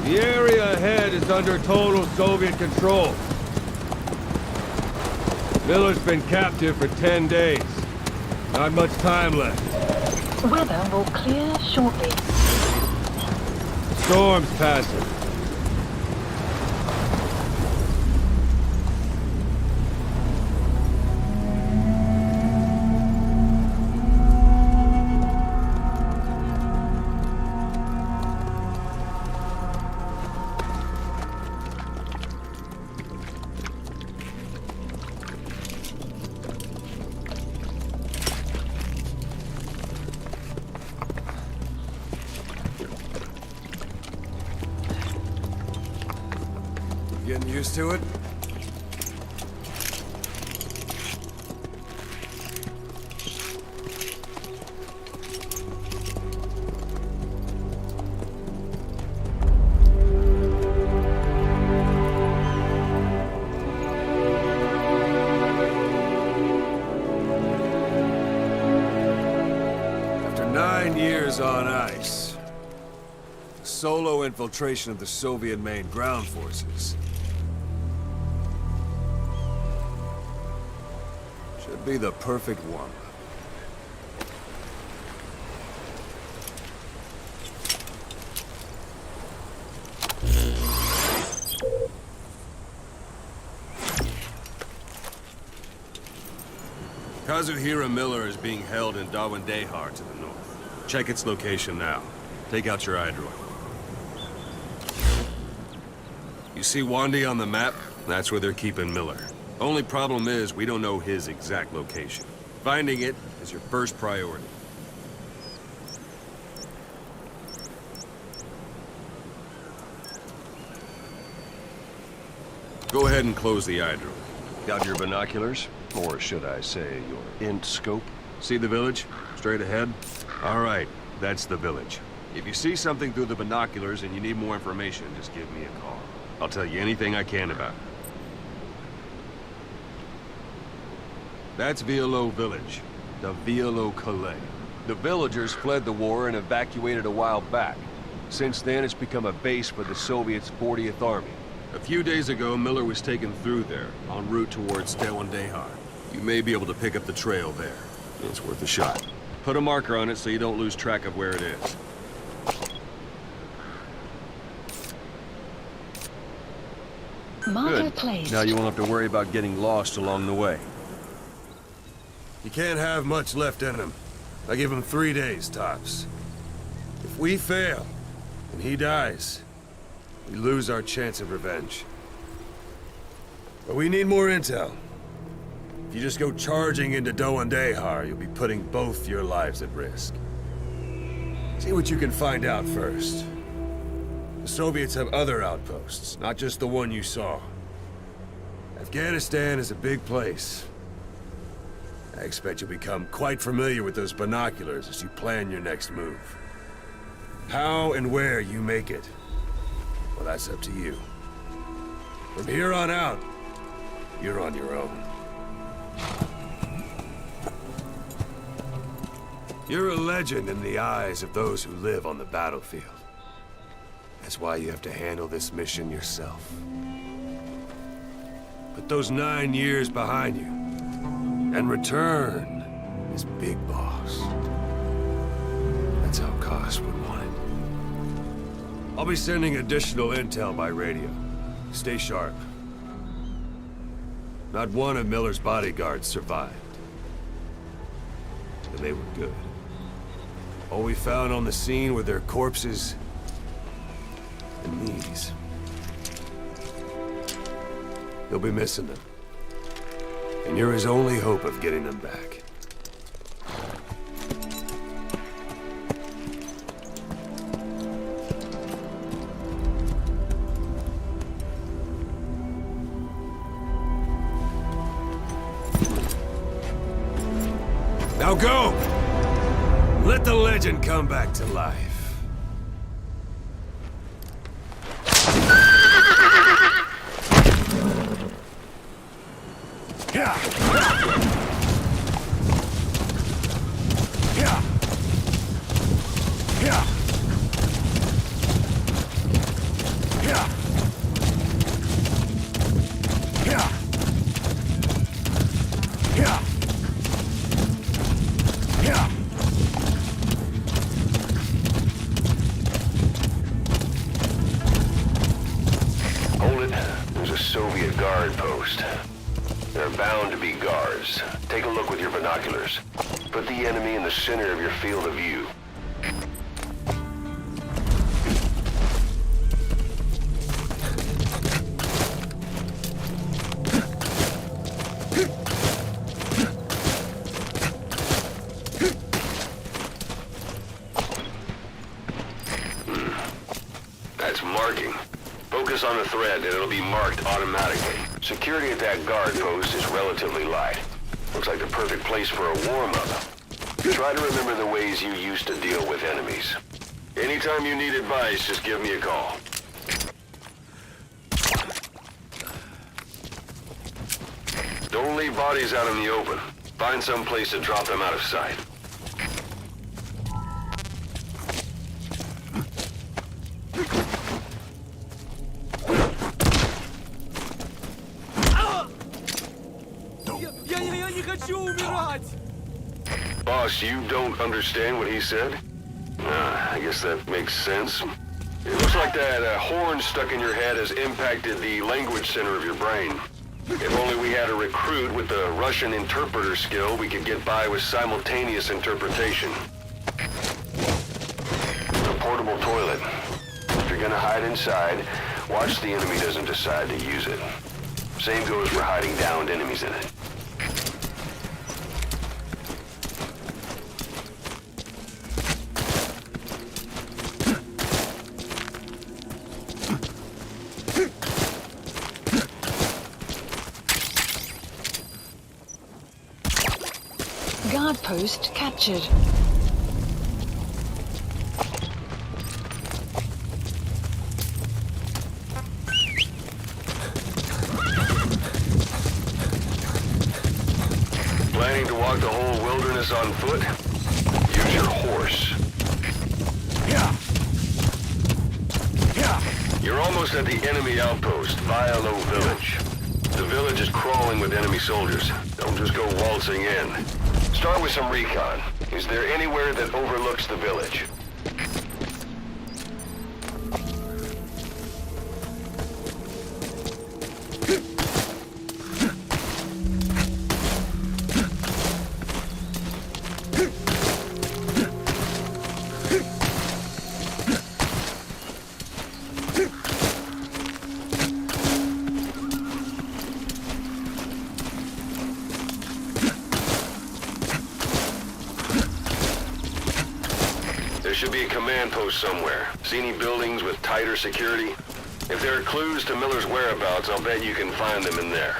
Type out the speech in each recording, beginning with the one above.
The area ahead is under total Soviet control. Miller's been captive for 10 days. Not much time left. Weather will clear shortly. Storm's passing. Getting used to it? After 9 years on ice, solo infiltration of the Soviet main ground forces. Should be the perfect one. Kazuhira Miller is being held in Dawandehar to the north. Check its location now. Take out your iDroid. You see Wandy on the map? That's where they're keeping Miller. Only problem is, we don't know his exact location. Finding it is your first priority. Go ahead and close the iDroid. Got your binoculars? Or should I say, your int scope? See the village? Straight ahead? All right, that's the village. If you see something through the binoculars and you need more information, just give me a call. I'll tell you anything I can about it. That's Violo Village. The Violo Calais. The villagers fled the war and evacuated a while back. Since then, it's become a base for the Soviets' 40th Army. A few days ago, Miller was taken through there, en route towards Dewandehar. You may be able to pick up the trail there. It's worth a shot. Put a marker on it so you don't lose track of where it is. Marker Good. placed. Now you won't have to worry about getting lost along the way. You can't have much left in him. I give him 3 days, tops. If we fail, and he dies, we lose our chance of revenge. But we need more intel. If you just go charging into Dewandehar, you'll be putting both your lives at risk. See what you can find out first. The Soviets have other outposts, not just the one you saw. Afghanistan is a big place. I expect you'll become quite familiar with those binoculars as you plan your next move. How and where you make it, well, that's up to you. From here on out, you're on your own. You're a legend in the eyes of those who live on the battlefield. That's why you have to handle this mission yourself. Put those 9 years behind you, and return as Big Boss. That's how Koss would want it. I'll be sending additional intel by radio. Stay sharp. Not one of Miller's bodyguards survived. And they were good. All we found on the scene were their corpses and these. You'll be missing them. And you're his only hope of getting them back. Now go! Let the legend come back to life. Hold it. There's a Soviet guard post. There are bound to be guards. Take a look with your binoculars. Put the enemy in the center of your field of view. That's marking. Focus on the thread and it'll be marked automatically. Security at that guard post is relatively light. Looks like the perfect place for a warm-up. Try to remember the ways you used to deal with enemies. Anytime you need advice, just give me a call. Don't leave bodies out in the open. Find some place to drop them out of sight. Я не хочу умирать! Boss, you don't understand what he said? I guess that makes sense. It looks like that horn stuck in your head has impacted the language center of your brain. If only we had a recruit with the Russian interpreter skill, we could get by with simultaneous interpretation. A portable toilet. If you're gonna hide inside, watch the enemy doesn't decide to use it. Same goes for hiding downed enemies in it. Guard post captured. Planning to walk the whole wilderness on foot? Use your horse. You're almost at the enemy outpost, Vialo Village. The village is crawling with enemy soldiers. Don't just go waltzing in. Start with some recon. Is there anywhere that overlooks the village? There should be a command post somewhere. See any buildings with tighter security? If there are clues to Miller's whereabouts, I'll bet you can find them in there.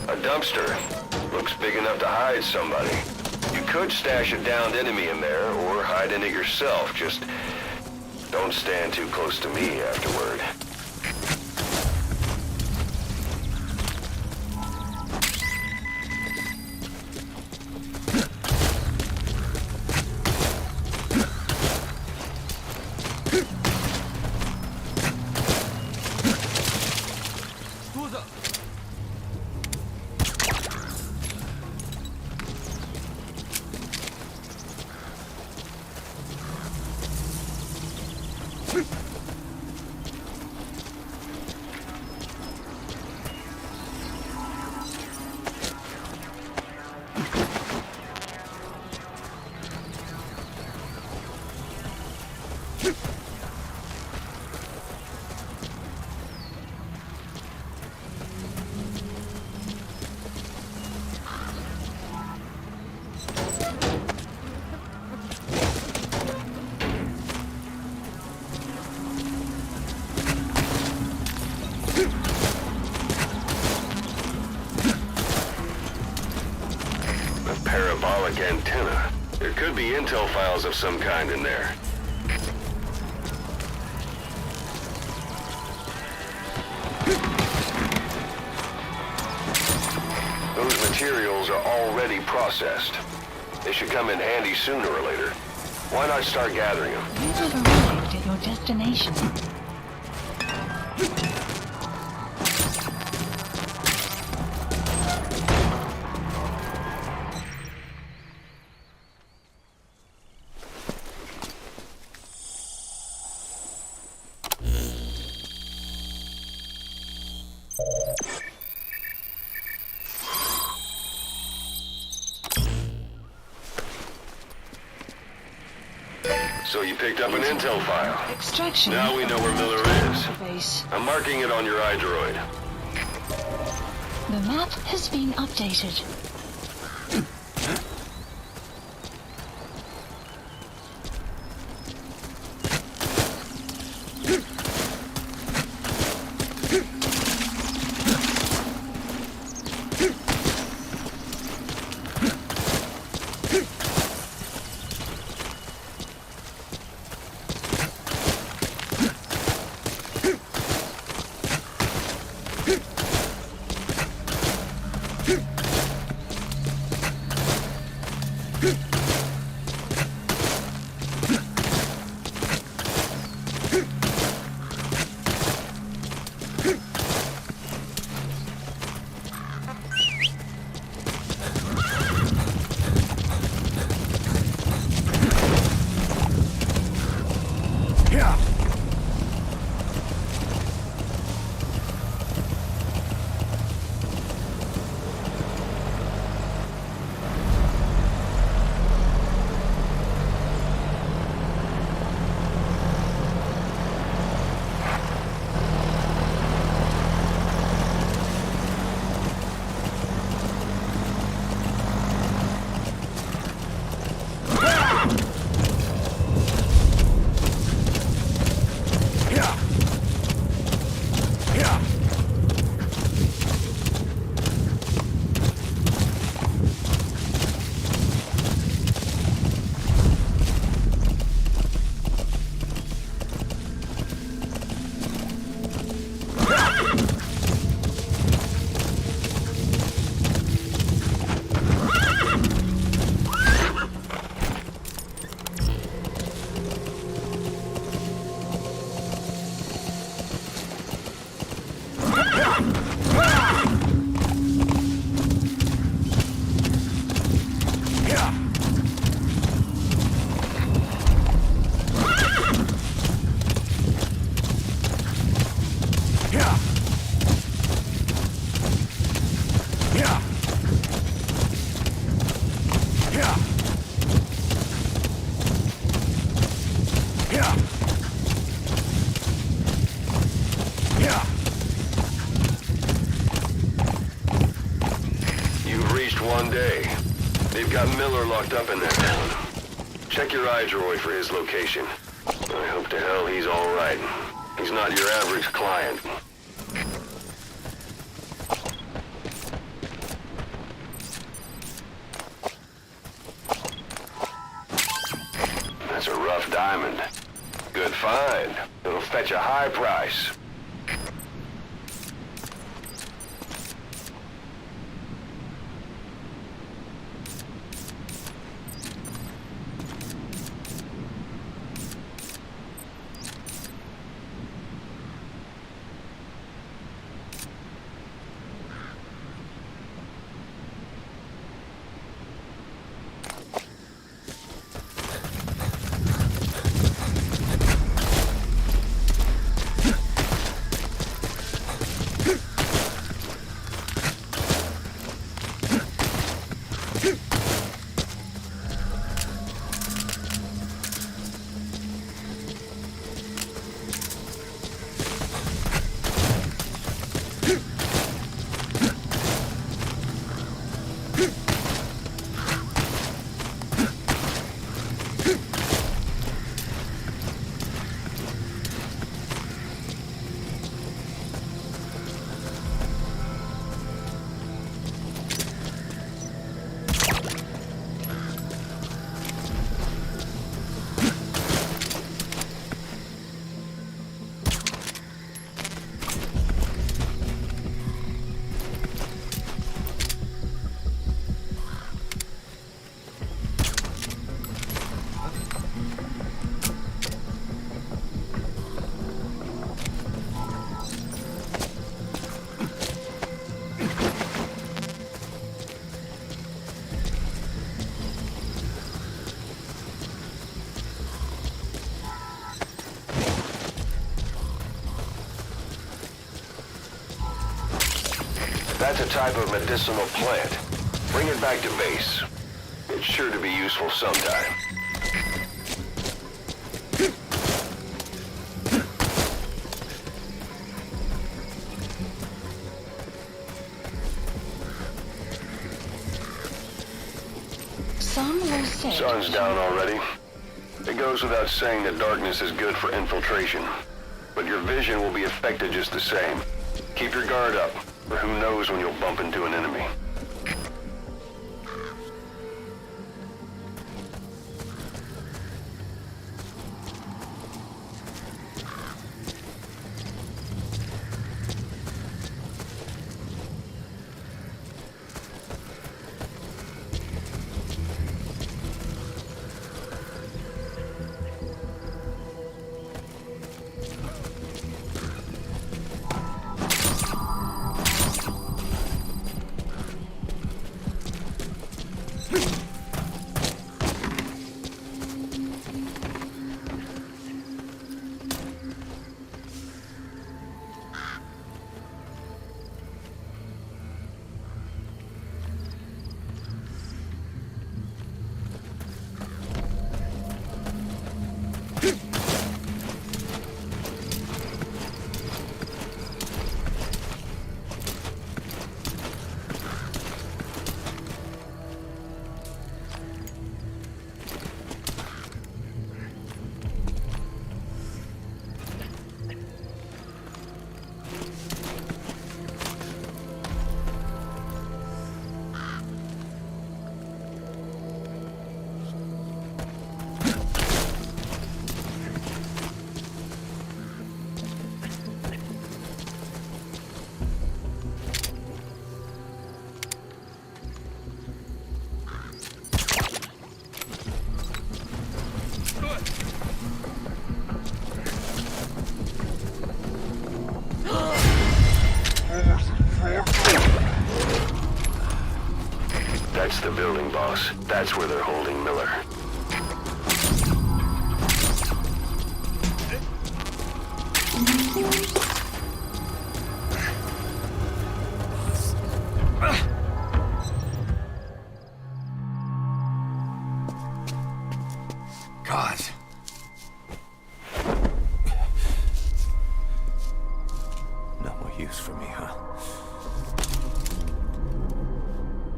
A dumpster. Looks big enough to hide somebody. You could stash a downed enemy in there, or hide in it yourself. Just don't stand too close to me afterward. Parabolic antenna. There could be intel files of some kind in there. Those materials are already processed. They should come in handy sooner or later. Why not start gathering them? You have arrived at your destination. So you picked up an intel file. Extraction. Now we know where Miller is. Base. I'm marking it on your iDroid. The map has been updated. one day. They've got Miller locked up in that town. Check your eye droid for his location. I hope to hell he's all right. He's not your average client. That's a rough diamond. Good find. It'll fetch a high price. That's a type of medicinal plant. Bring it back to base. It's sure to be useful sometime. Some will say... Sun's down already. It goes without saying that darkness is good for infiltration. But your vision will be affected just the same. Keep your guard up, or who knows when you'll bump into an enemy. That's the building, boss. That's where they're holding Miller. God. No more use for me, huh?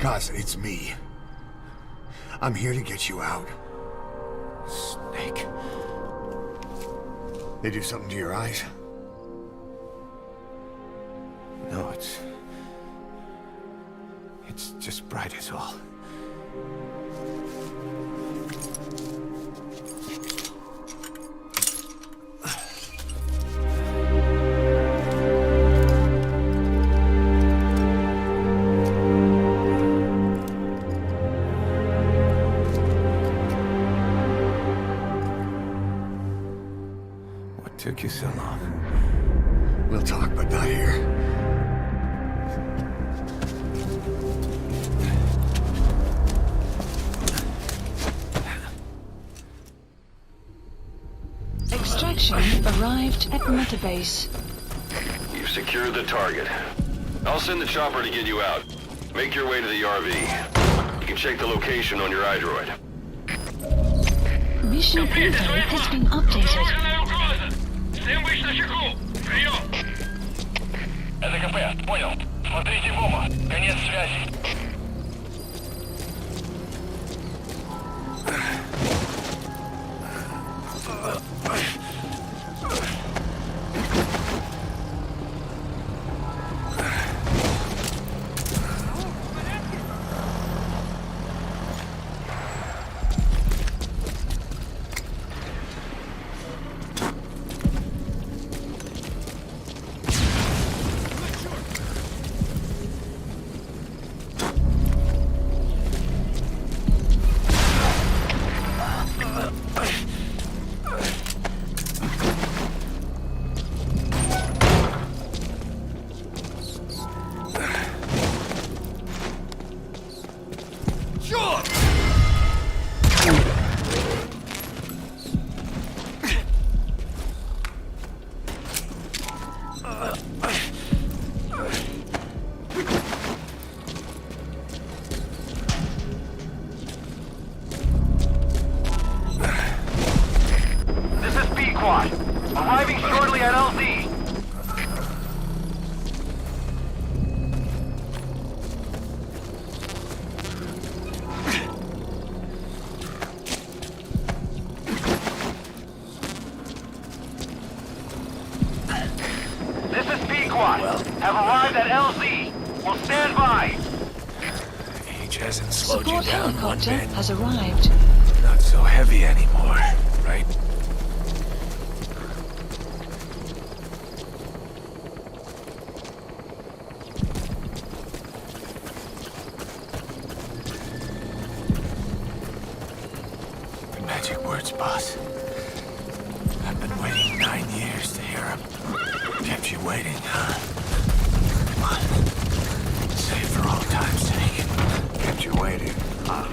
Cuz, it's me. I'm here to get you out. Snake. They do something to your eyes? No, it's just bright as all. What took you so long? We'll talk, but not here. Extraction arrived at Metabase. You've secured the target. I'll send the chopper to get you out. Make your way to the RV. You can check the location on your iDroid. Mission info has been updated. Это КП, понял. Смотрите в оба. Конец связи. Arriving shortly at LZ. This is Pequot. Have arrived at LZ. We'll stand by. Age hasn't slowed Support you down one helicopter bit. has arrived. Not so heavy anymore, right? Magic words, boss. I've been waiting 9 years to hear them. Kept you waiting, huh? Come on. Say it for all time's sake. Kept you waiting, huh?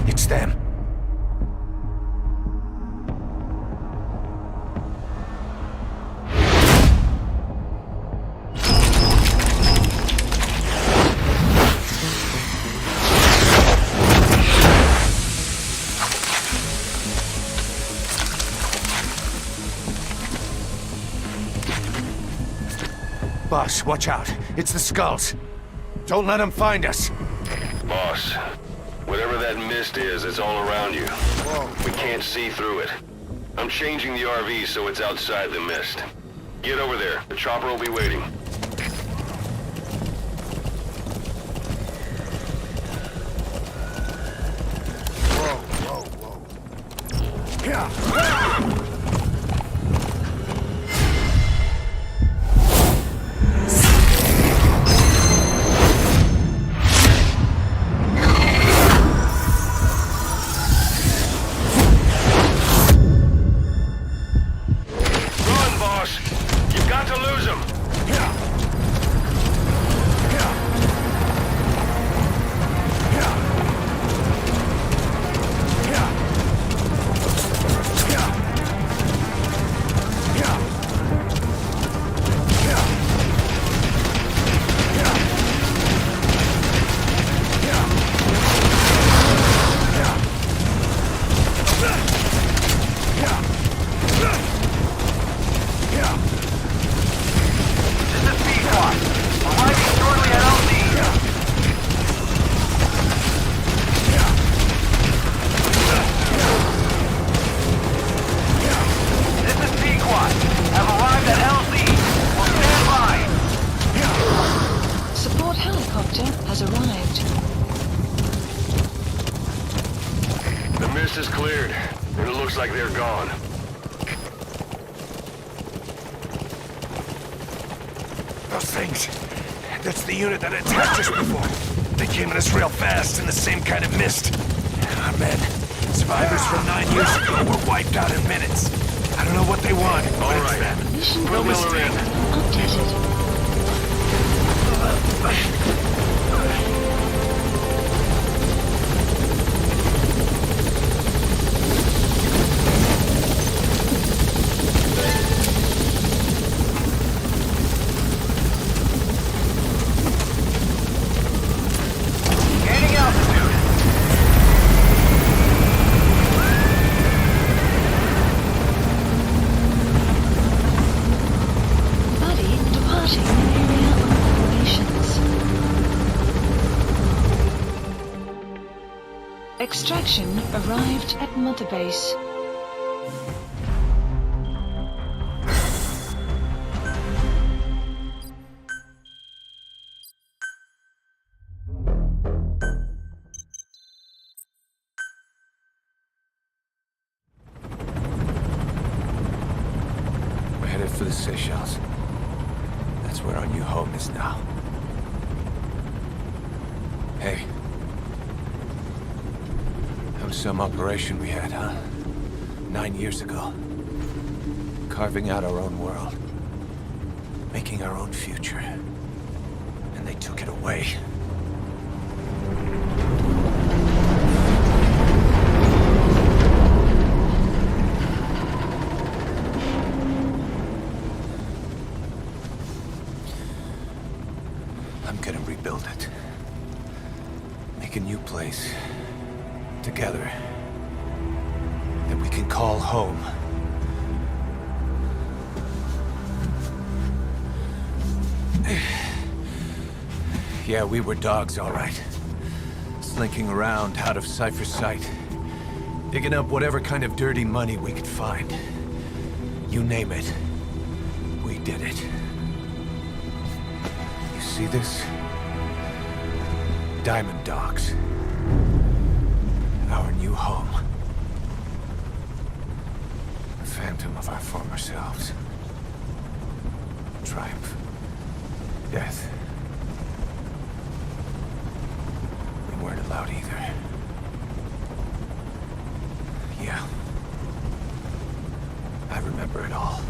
It's them. Boss, watch out. It's the skulls. Don't let them find us. Boss, whatever that mist is, it's all around you. We can't see through it. I'm changing the RV so it's outside the mist. Get over there. The chopper will be waiting. to lose him. Support helicopter has arrived. The mist is cleared, and it looks like they're gone. Those things. That's the unit that attacked us before. They came at us real fast in the same kind of mist. Our men, survivors from 9 years ago, were wiped out in minutes. I don't know what they want, but All it's right. them. Mission Put Miller in. updated. Gaining altitude. Buddy departing area of operations. Extraction arrived at Mother Base. We're headed for the Seychelles. That's where our new home is now. Hey. That was some operation we had, huh? 9 years ago. Carving out our own world. Making our own future. And they took it away. I'm gonna rebuild it. Make a new place. Together. That we can call home. Yeah, we were dogs, all right. Slinking around out of Cypher's sight. Digging up whatever kind of dirty money we could find. You name it. We did it. You see this? Diamond Dogs. Our new home. A phantom of our former selves. Triumph. Death. We weren't allowed either. Yeah. I remember it all.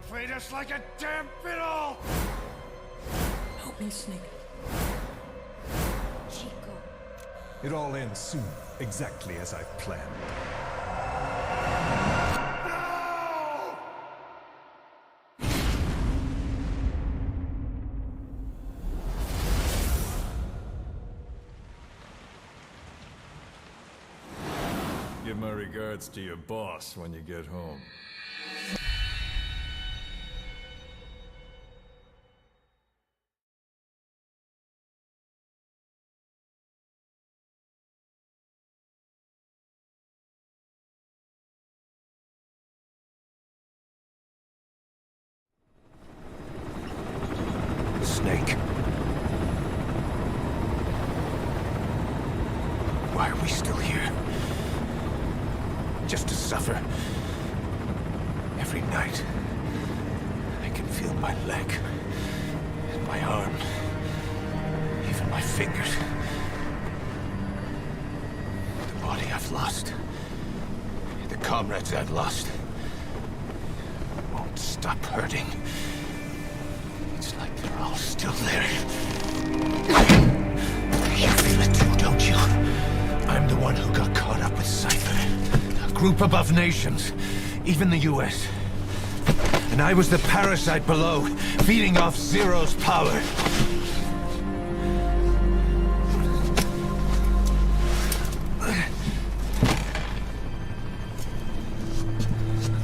Played us like a damn fiddle! Help me, Snake. Chico. It all ends soon, exactly as I planned. Give my regards to your boss when you get home. Snake. Why are we still here? Just to suffer? Every night, I can feel my leg, and my arm, even my fingers. The body I've lost, the comrades I've lost, won't stop hurting. It's like they're all still there. You feel it too, don't you? I'm the one who got caught up with Cypher. A group above nations, even the US. And I was the parasite below, feeding off Zero's power.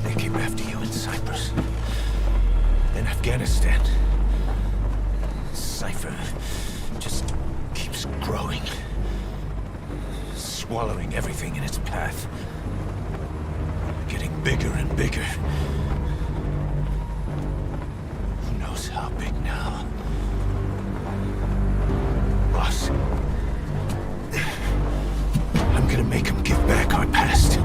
They came after you in Cyprus. Then Afghanistan. Cypher just keeps growing. Swallowing everything in its path. Getting bigger and bigger. Who knows how big now? Boss. I'm gonna make him give back our past.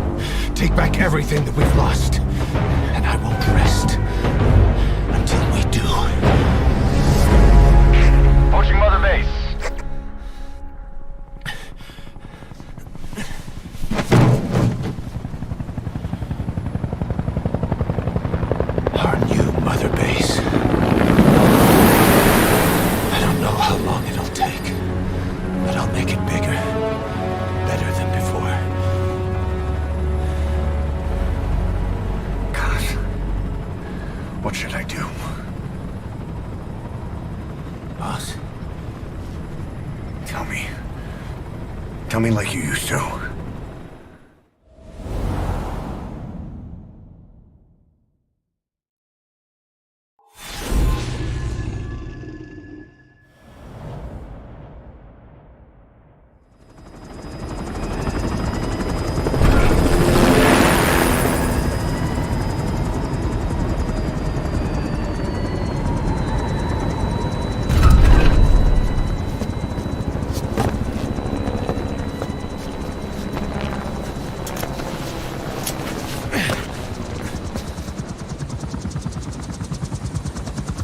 Take back everything that we've lost. And I won't rest until we do. Approaching Mother Base. Our new Mother Base. I don't know how long it'll take, but I'll make it bigger. Better than before. God. What should I do? Boss, Tell me. Tell me like you used to.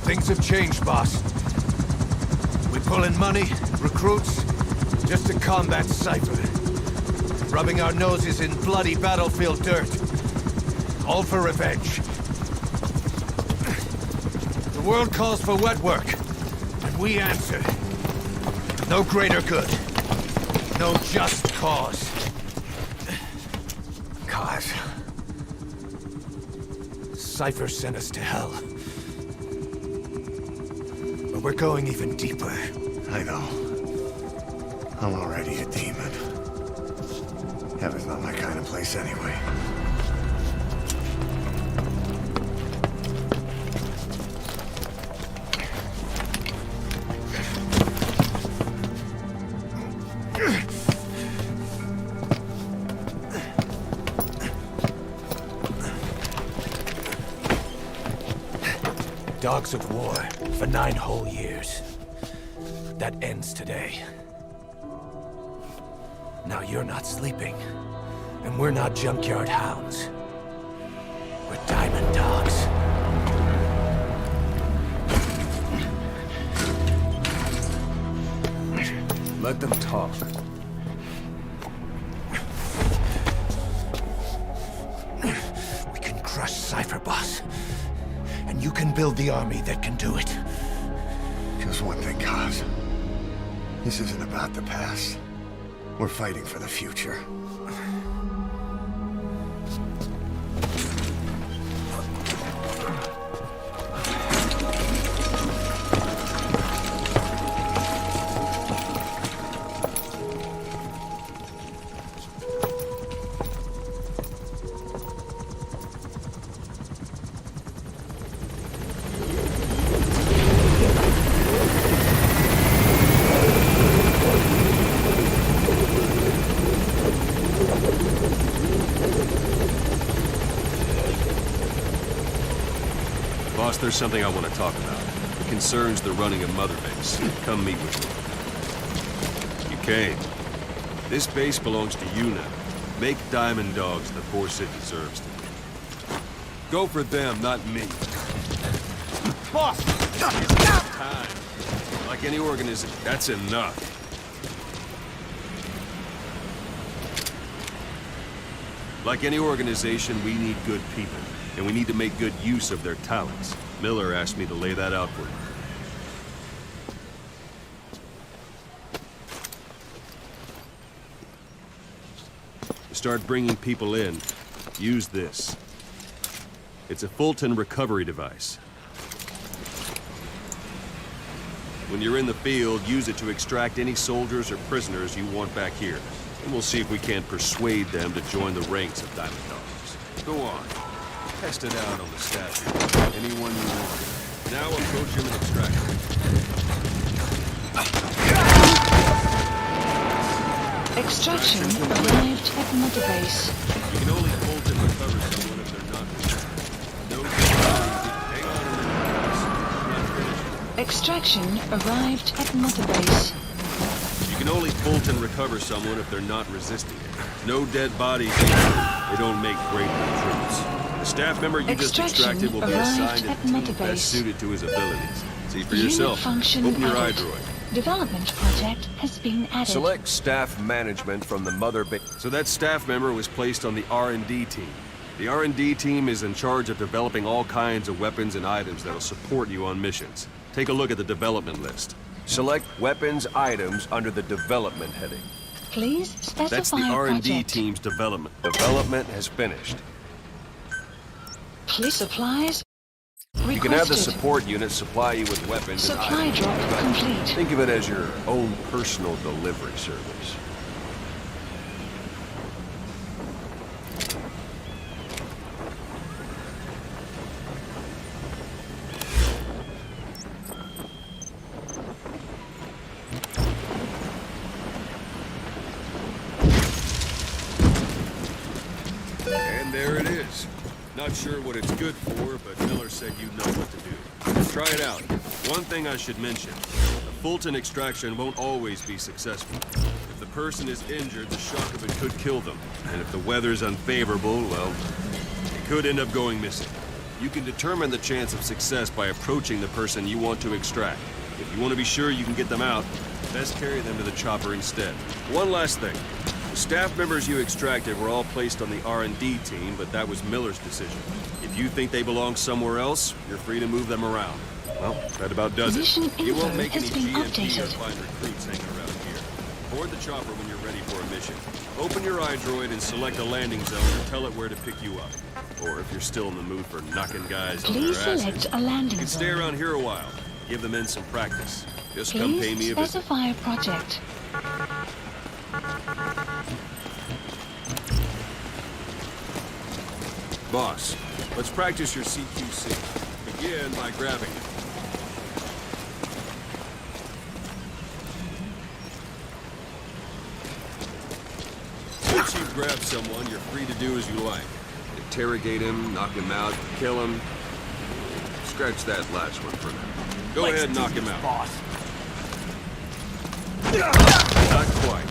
things have changed, boss. We pull in money, recruits, just to combat Cypher. Rubbing our noses in bloody battlefield dirt. All for revenge. The world calls for wet work, and we answer. No greater good. No just cause. Cause? Cypher sent us to hell. But we're going even deeper. I know. I'm already a demon. Heaven's not my kind of place anyway. Dogs of war for 9 whole years. That ends today. Now you're not sleeping, and we're not junkyard hounds. We're diamond dogs. Let them talk. We can crush Cypher, boss. And you can build the army that can do it. Just one thing, Kaz. This isn't about the past. We're fighting for the future. Boss, there's something I want to talk about. concerns the running of Mother Base, come meet with me. You came. This base belongs to you now. Make Diamond Dogs the force it deserves to be. Go for them, not me. Boss! Time. Like any organization, that's enough. Like any organization, we need good people, and we need to make good use of their talents. Miller asked me to lay that out for you. To start bringing people in, use this. It's a Fulton recovery device. When you're in the field, use it to extract any soldiers or prisoners you want back here. And we'll see if we can't persuade them to join the ranks of Diamond Dogs. Go on. Test it out on the staff here. Anyone you want. Now approach him and extract him. Extraction arrived at Mother Base. You can only hold and recover someone if they're not. No, hang on a minute. Extraction arrived at Mother Base. You can only bolt and recover someone if they're not resisting it. No dead bodies either. They don't make great recruits. The staff member you just extracted will be assigned a team best suited to his abilities. See for yourself. Open your eye droid. Development project has been added. Select staff management from the Mother Base. So that staff member was placed on the R&D team. The R&D team is in charge of developing all kinds of weapons and items that'll support you on missions. Take a look at the development list. Select weapons items under the development heading. Please specify That's the R&D project. team's development. Development has finished. Please supplies You can have the requested. support unit supply you with weapons Supply and items. drop complete. Think of it as your own personal delivery service. And there it is. Not sure what it's good for, but Miller said you know what to do. Try it out. One thing I should mention. A Fulton extraction won't always be successful. If the person is injured, the shock of it could kill them. And if the weather's unfavorable, well, it could end up going missing. You can determine the chance of success by approaching the person you want to extract. If you want to be sure you can get them out, best carry them to the chopper instead. One last thing. The staff members you extracted were all placed on the R&D team, but that was Miller's decision. If you think they belong somewhere else, you're free to move them around. Well, that about does it. Mission You won't info make any has been GMP or updated. find recruits hanging around here. Board the chopper when you're ready for a mission. Open your droid and select a landing zone and tell it where to pick you up. Or if you're still in the mood for knocking guys on their Please asses, select a landing you can stay zone. around here a while. Give the men some practice. Just come pay me Please a visit. specify a project. Boss, let's practice your CQC. Begin by grabbing it. Once you've grabbed someone, you're free to do as you like. Interrogate him, knock him out, kill him. Scratch that last one for now. Go ahead and knock him out. Boss. Not quite.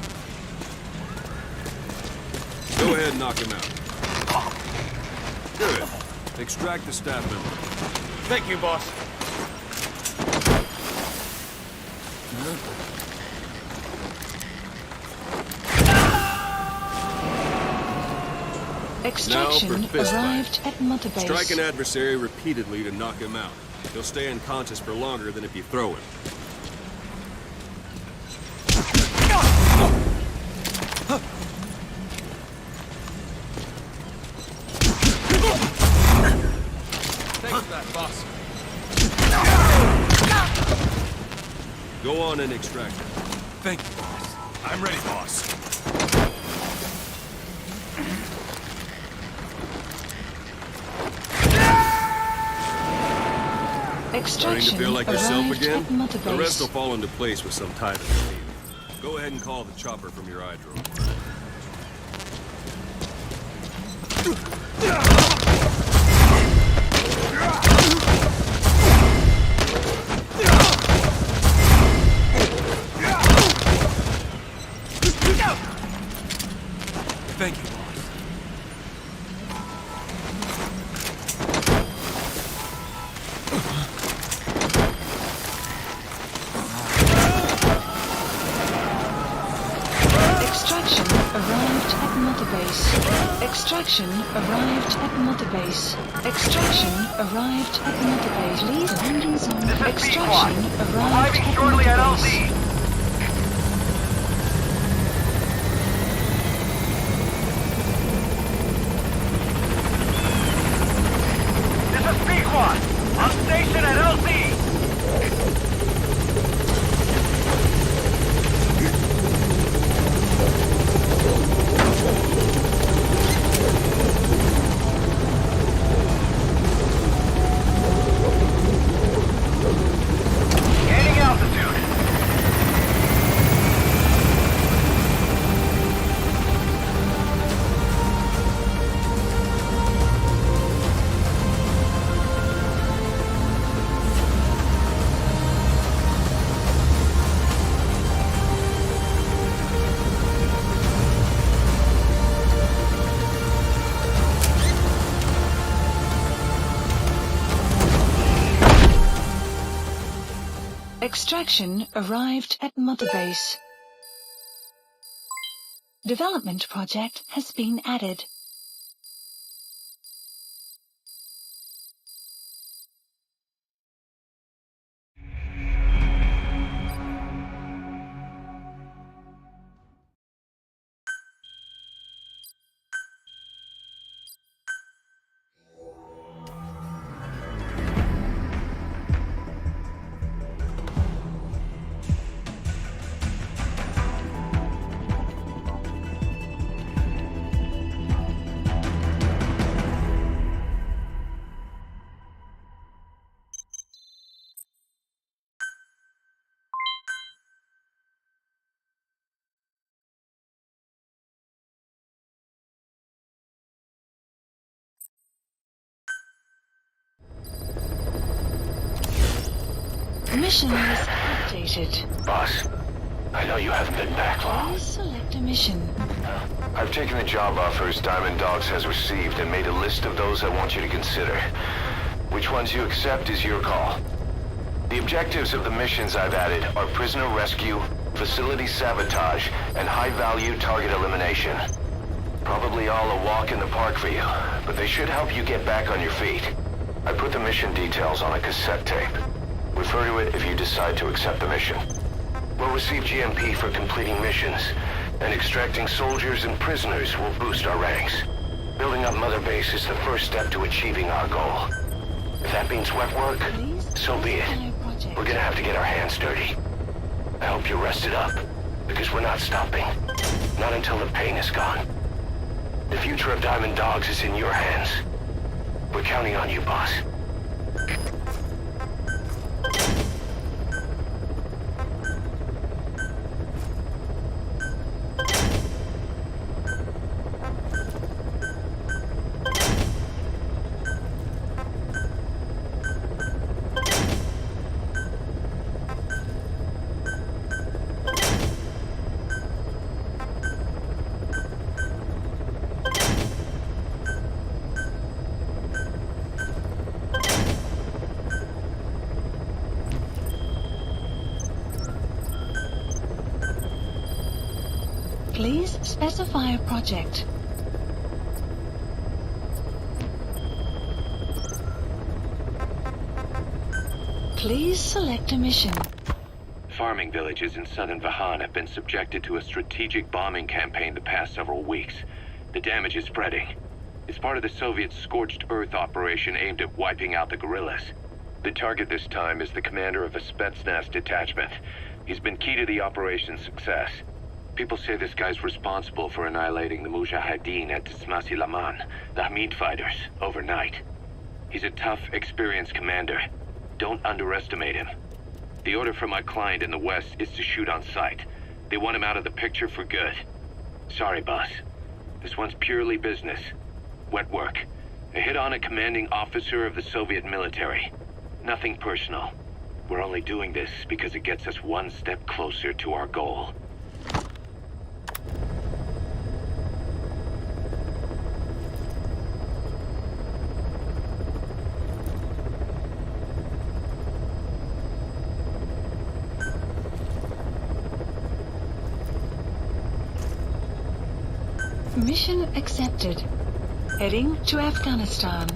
Go ahead and knock him out. Good. Extract the staff member. Thank you, boss. Extraction Now for fist arrived at Mother Base. Strike an adversary repeatedly to knock him out. He'll stay unconscious for longer than if you throw him. Thanks for that, boss. Go on and extract him. Thank you, boss. I'm ready, boss. Starting Extraction to feel like yourself arrived again? at Mother The rest Base. will fall into place with some time in the field. Go ahead and call the chopper from your droid. Mother Base. Extraction arrived at Mother Base. Extraction arrived at Mother Base. Please landing zone. Extraction arrived at Mother Base. This is Pequod. On station at LZ. Gaining altitude. Extraction arrived at Mother Base. Development project has been added. Mission is updated. Boss, I know you haven't been back long. Please select a mission. I've taken the job offers Diamond Dogs has received and made a list of those I want you to consider. Which ones you accept is your call. The objectives of the missions I've added are prisoner rescue, facility sabotage, and high-value target elimination. Probably all a walk in the park for you, but they should help you get back on your feet. I put the mission details on a cassette tape. Refer to it if you decide to accept the mission. We'll receive GMP for completing missions, and extracting soldiers and prisoners will boost our ranks. Building up Mother Base is the first step to achieving our goal. If that means wet work, so be it. We're gonna have to get our hands dirty. I hope you're rested up, because we're not stopping. Not until the pain is gone. The future of Diamond Dogs is in your hands. We're counting on you, boss. Please specify a project. Please select a mission. Farming villages in southern Vahan have been subjected to a strategic bombing campaign the past several weeks. The damage is spreading. It's part of the Soviet Scorched Earth operation aimed at wiping out the guerrillas. The target this time is the commander of a Spetsnaz detachment. He's been key to the operation's success. People say this guy's responsible for annihilating the Mujahideen at Tismasi Laman, the Hamid fighters, overnight. He's a tough, experienced commander. Don't underestimate him. The order from my client in the west is to shoot on sight. They want him out of the picture for good. Sorry, boss. This one's purely business. Wet work. A hit on a commanding officer of the Soviet military. Nothing personal. We're only doing this because it gets us one step closer to our goal. Mission accepted. Heading to Afghanistan.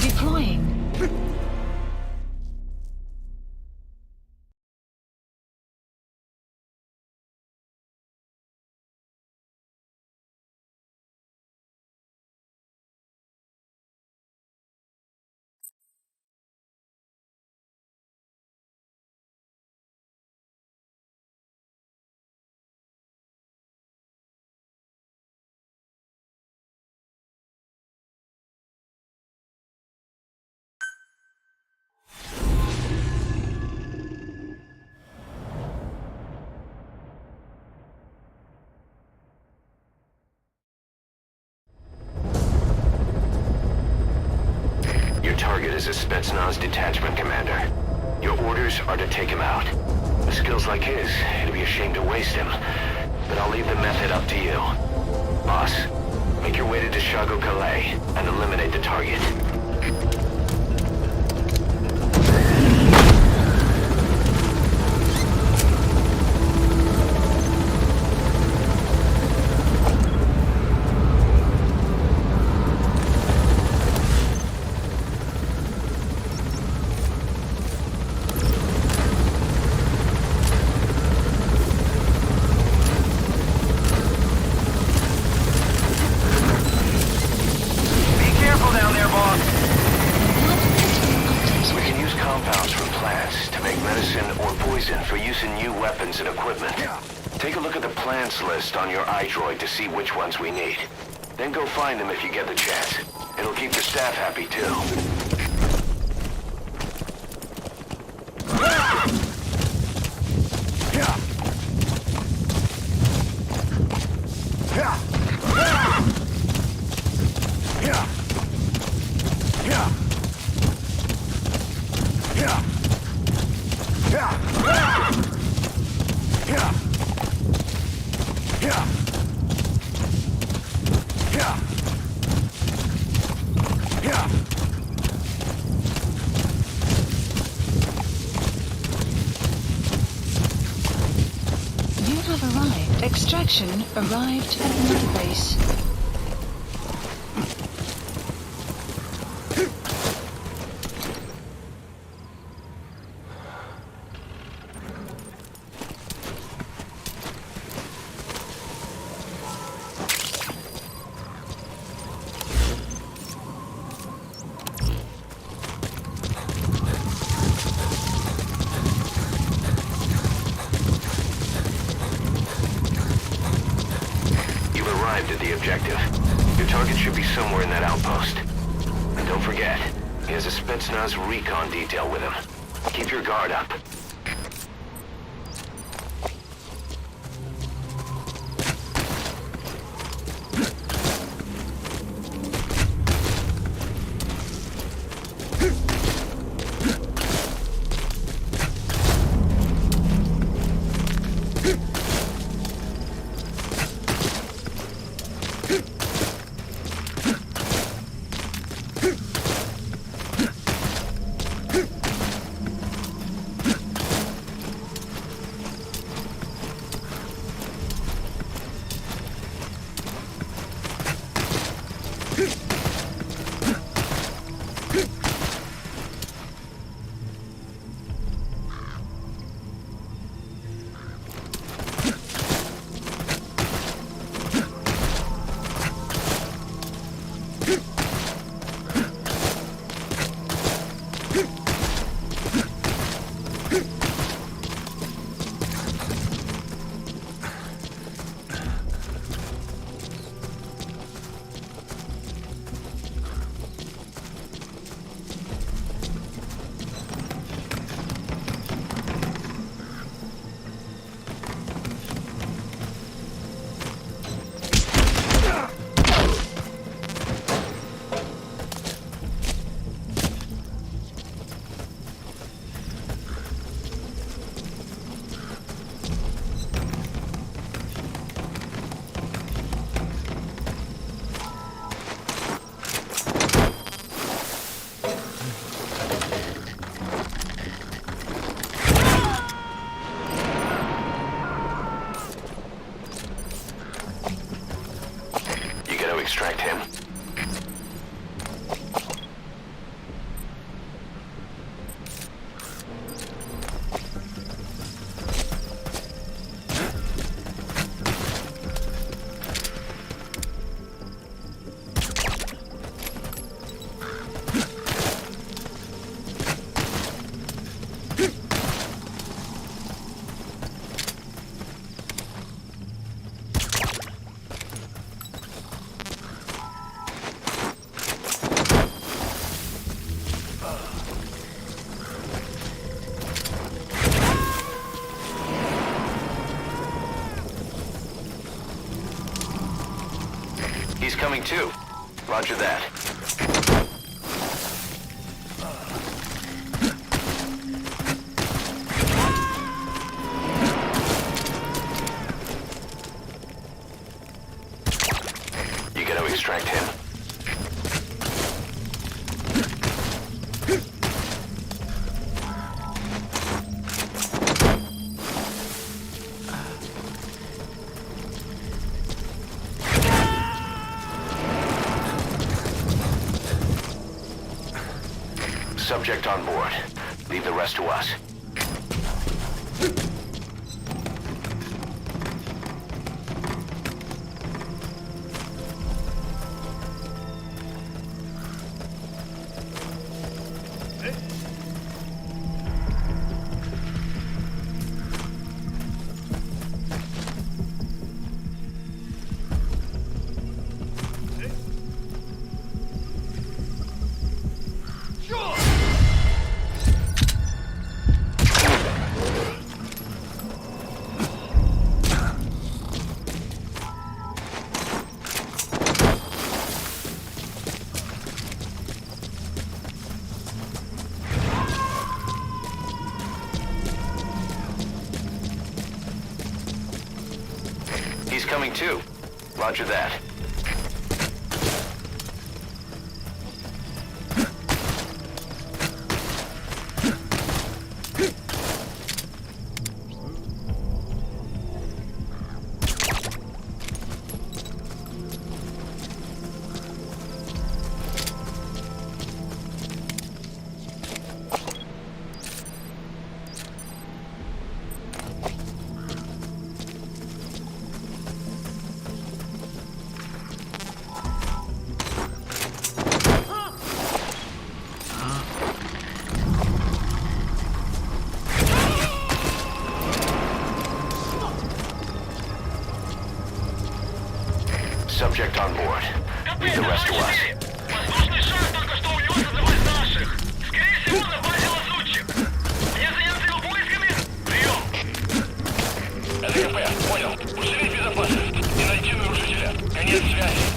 Deploying. Your target is a Spetsnaz detachment commander. Your orders are to take him out. With skills like his, it'd be a shame to waste him. But I'll leave the method up to you. Boss, make your way to Deshago Calais and eliminate the target. List on your iDroid to see which ones we need. Then go find them if you get the chance. It'll keep the staff happy too. Extraction arrived at the mother base. At the objective. Your target should be somewhere in that outpost. And don't forget, he has a Spetsnaz recon detail with him. Keep your guard up. extract him. He's coming too. Roger that. You gotta extract him. Subject on board. Leave the rest to us. He's coming too. Roger that. Subject on board. Leave the rest to us. Воздушный шар только что унес одного из наших. Скорее всего, на базе лазутчик. Мне заняться его поисками? Прием! ЛГП, понял. Усилить безопасность. Не найти нарушителя. Конец связи.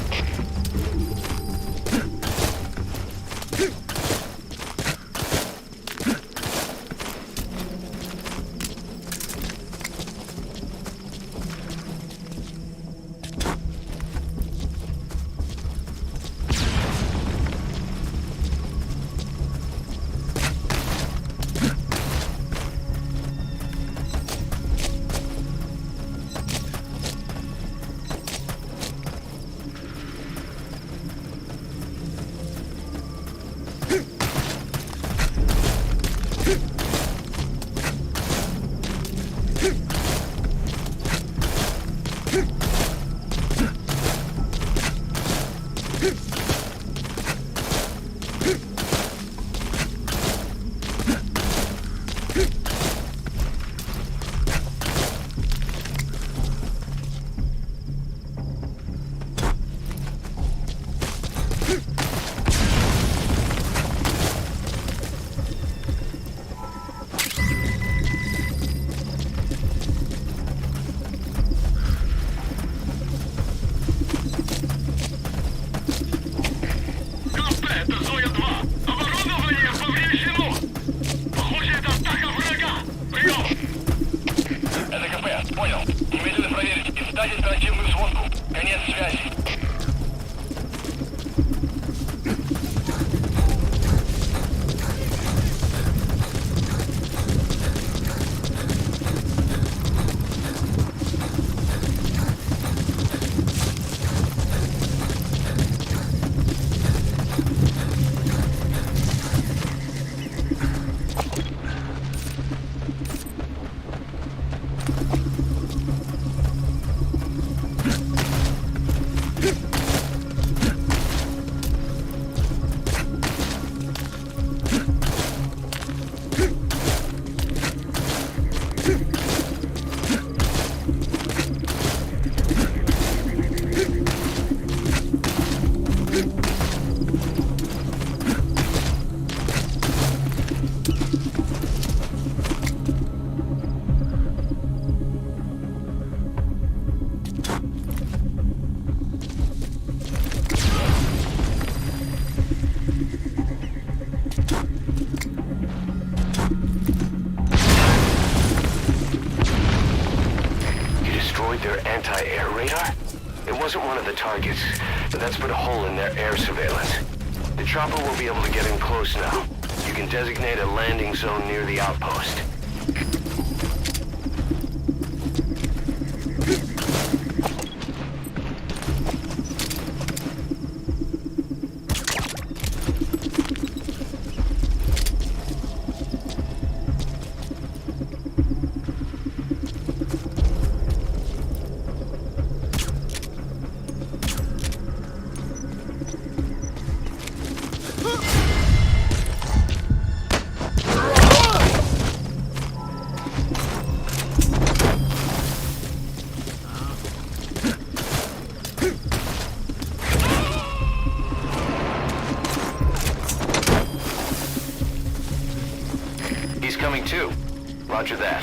destroyed their anti-air radar? It wasn't one of the targets, but that's put a hole in their air surveillance. The chopper will be able to get in close now. You can designate a landing zone near the outpost. He's coming too. Roger that.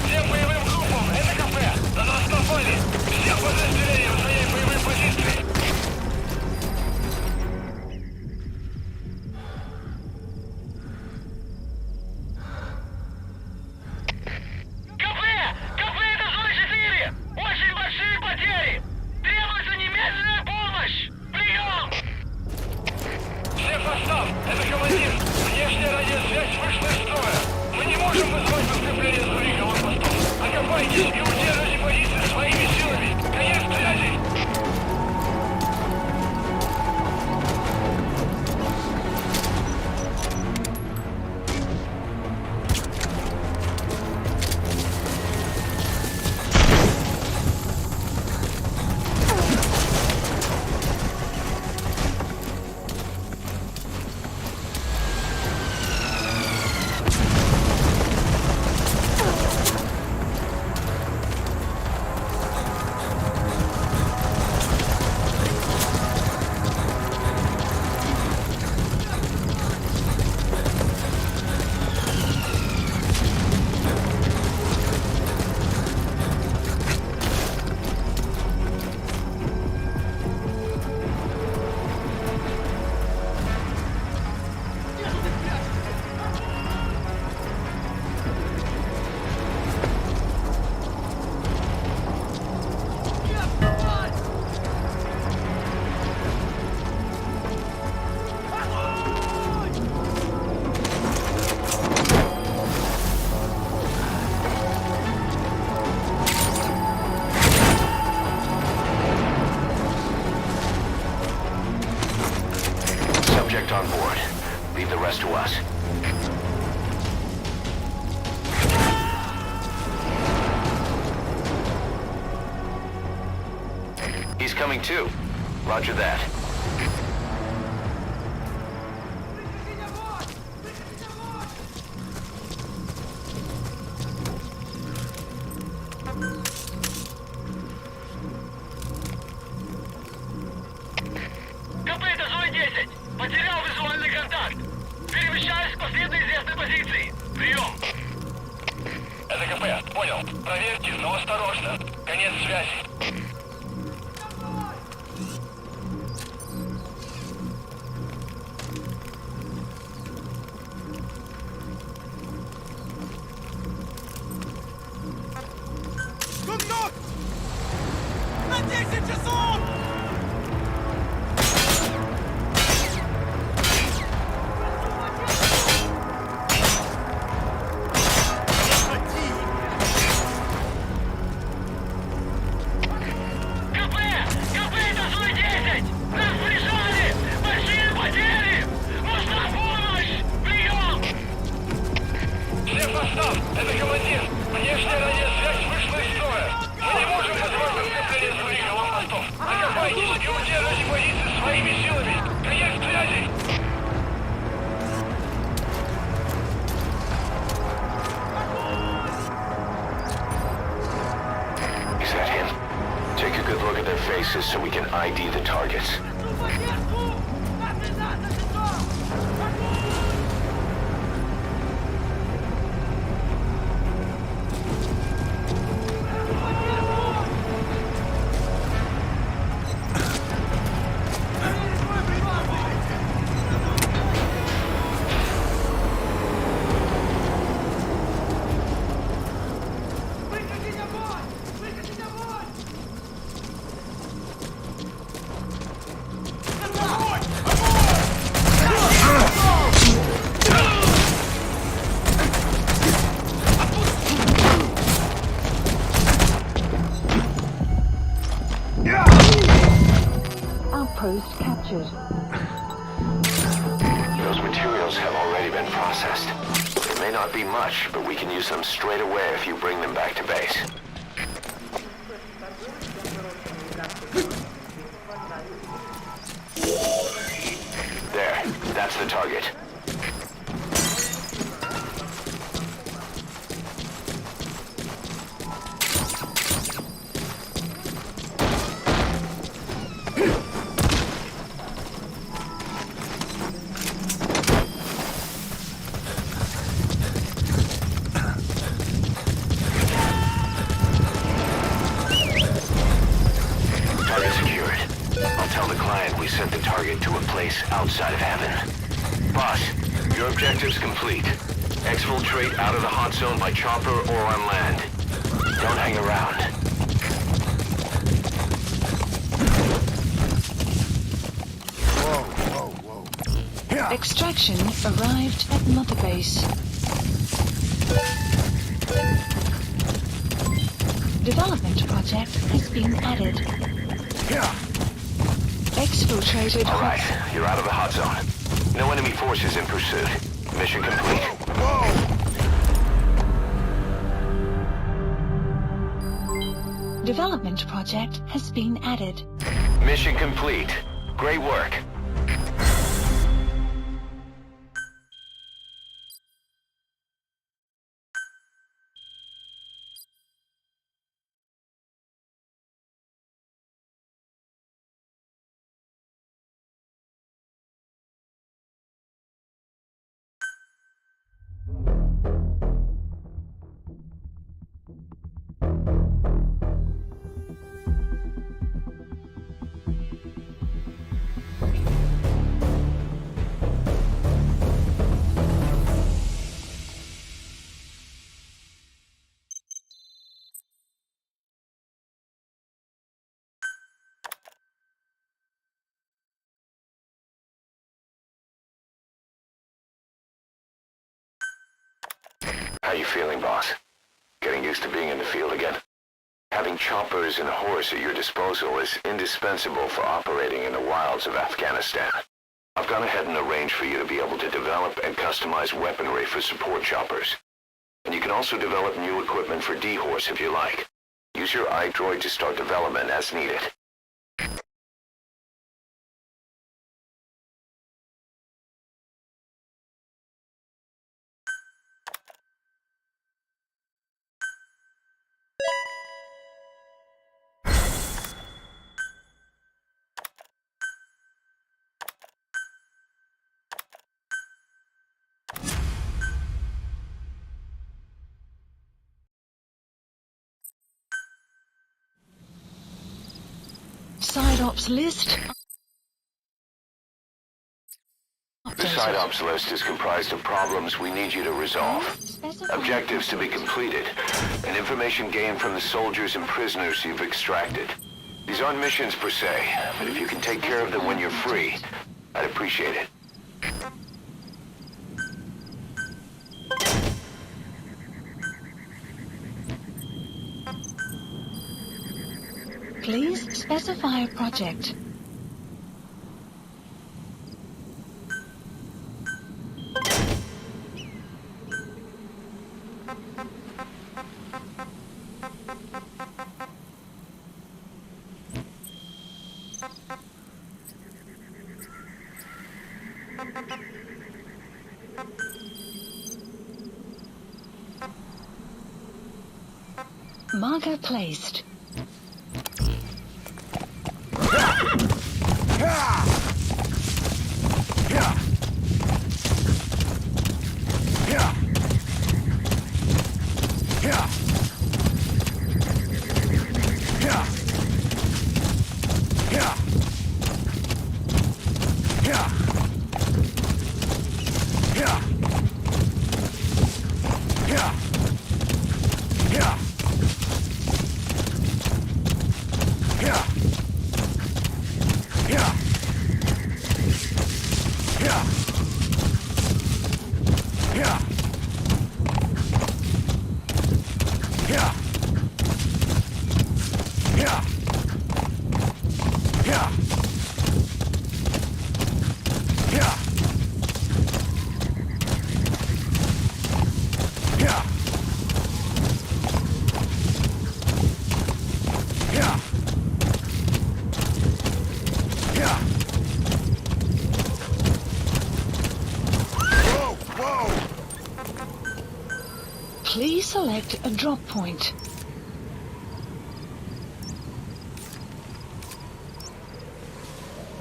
Всем боевым группам, это кафе! На нас напали! Всех подразделениям занять боевые позиции! Кафе! Кафе это зона 4! Очень большие потери! Требуется немедленная помощь! Прием! Всех состав! Это командир! Внешняя радиосвязь вышла из строя! Мы не можем вызвать подкрепление с других аванпостов! Окопайтесь и удерживайте позиции своими силами! Конец связи! Subject on board. Leave the rest to us. He's coming too. Roger that. КП это зона 10! Потерял визуальный контакт! Перемещаюсь к последней известной позиции! Прием! Это КП, понял. Проверьте, но осторожно. Конец связи. На 10 часов! КП! КП это зона 10! Нас прижали! Большие потери! Нужна помощь! Прием! Всем состав! Это командир! Внешняя good look at their faces so we can ID the targets. Outpost captured. Those materials have already been processed. It may not be much, but we can use them straight away if you bring them back to base. There, that's the target. Sent the target to a place outside of heaven. Boss, your objective's complete. Exfiltrate out of the hot zone by chopper or on land. Don't hang around. Whoa. Extraction arrived at Mother Base. Development project has been added. Exfiltrated. All right, you're out of the hot zone. No enemy forces in pursuit. Mission complete. Development project has been added. Mission complete. Great work. How you feeling, boss? Getting used to being in the field again? Having choppers and a horse at your disposal is indispensable for operating in the wilds of Afghanistan. I've gone ahead and arranged for you to be able to develop and customize weaponry for support choppers. And you can also develop new equipment for D-Horse if you like. Use your iDroid to start development as needed. Side ops list. The side ops list is comprised of problems we need you to resolve, objectives to be completed, and information gained from the soldiers and prisoners you've extracted. These aren't missions per se, but if you can take care of them when you're free, I'd appreciate it. Please specify a project. Marker placed. Select a drop point.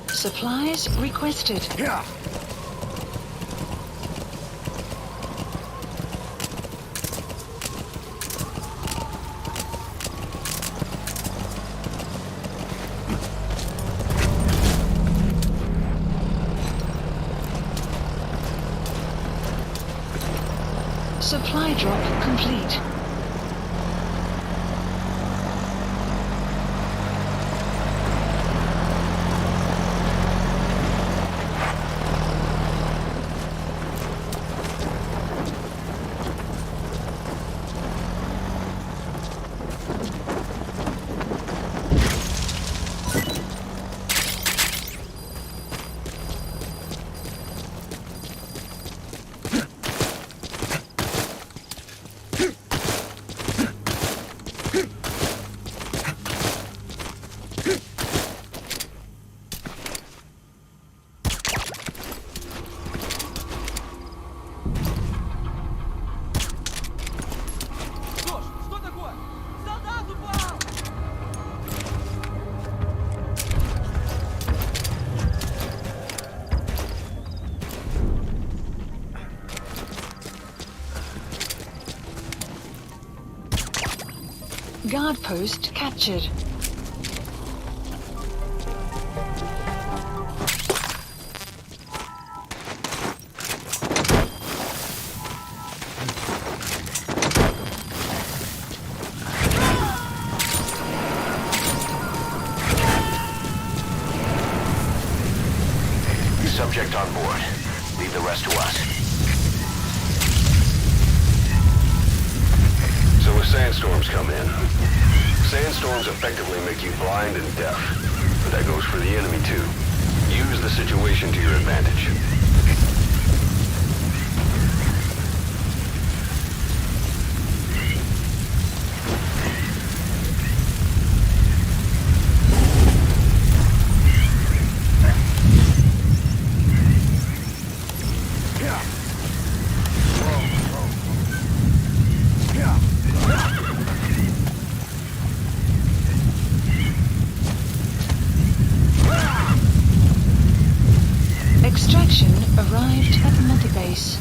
Supplies requested. Yeah. Supply drop complete. Guard post captured. Subject on board. Leave the rest to us. So if sandstorms come in, sandstorms effectively make you blind and deaf. But that goes for the enemy too. Use the situation to your advantage. Extraction arrived at multibase.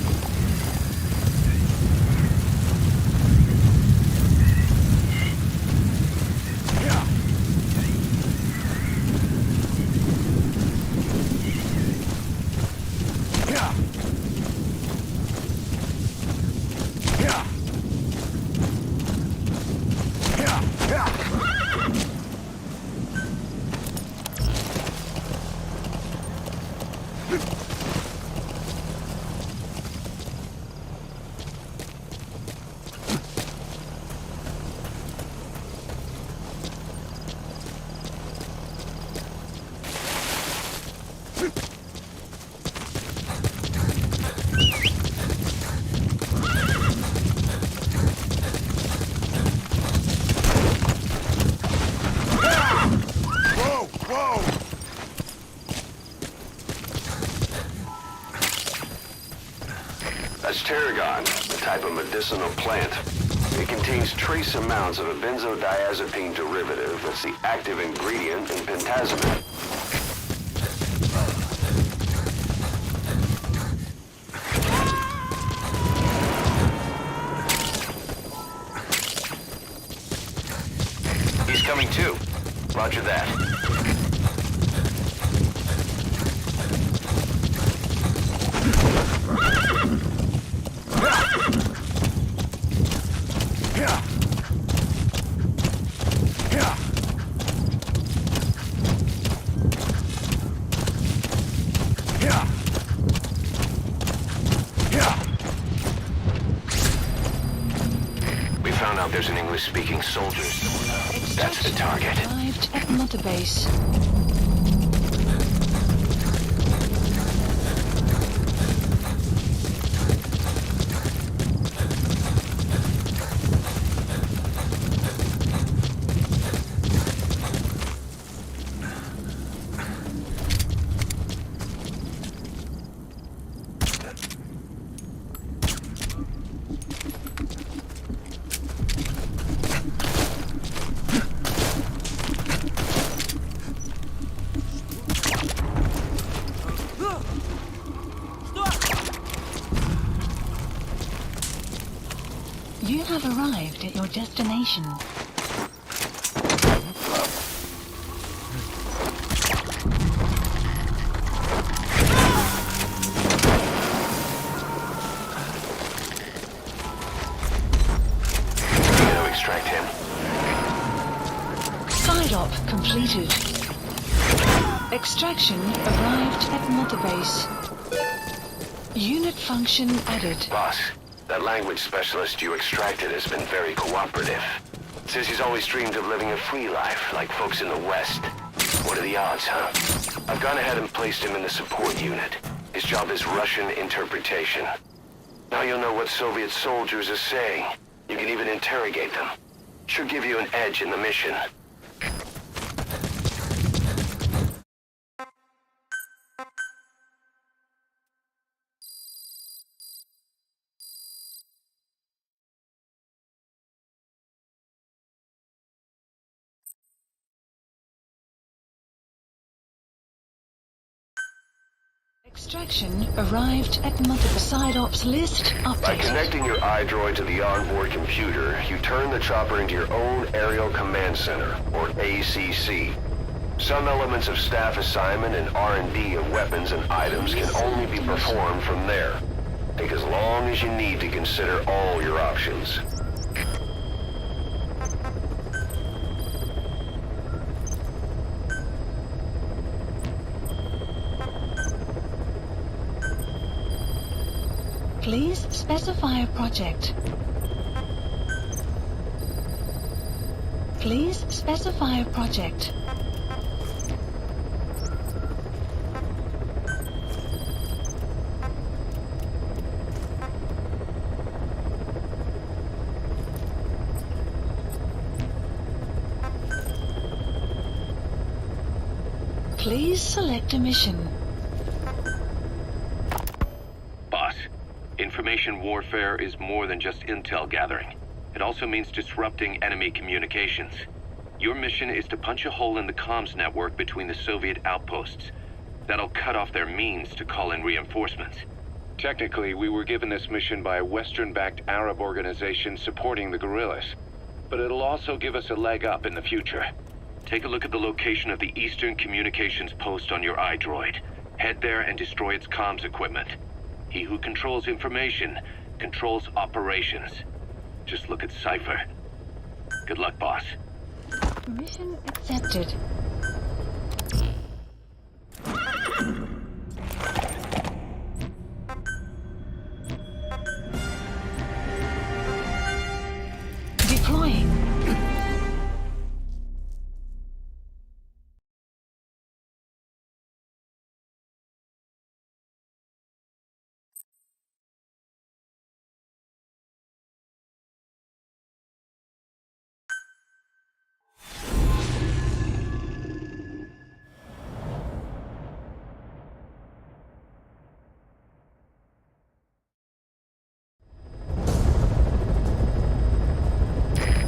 That's tarragon, a type of medicinal plant. It contains trace amounts of a benzodiazepine derivative that's the active ingredient in pentazimine. He's coming too. Roger that. We found out there's an English-speaking soldier. That's the target. Arrived at multibase. your destination. Extract him. Side op completed. Extraction arrived at Multibase. Unit function added. Boss, that language specialist you extracted has been very cooperative. Says he's always dreamed of living a free life, like folks in the West. What are the odds, huh? I've gone ahead and placed him in the support unit. His job is Russian interpretation. Now you'll know what Soviet soldiers are saying. You can even interrogate them. Should give you an edge in the mission. Extraction arrived at Multibase. Side ops list By updated. connecting your iDroid to the onboard computer, you turn the chopper into your own Aerial Command Center, or ACC. Some elements of staff assignment and R&D of weapons and items can only be performed from there. Take as long as you need to consider all your options. Please specify a project. Please specify a project. Please select a mission. Boss, information warfare is more than just intel gathering. It also means disrupting enemy communications. Your mission is to punch a hole in the comms network between the Soviet outposts. That'll cut off their means to call in reinforcements. Technically, we were given this mission by a Western-backed Arab organization supporting the guerrillas. But it'll also give us a leg up in the future. Take a look at the location of the Eastern Communications Post on your iDroid. Head there and destroy its comms equipment. He who controls information controls operations. Just look at Cypher. Good luck, boss. Mission accepted. Deploying.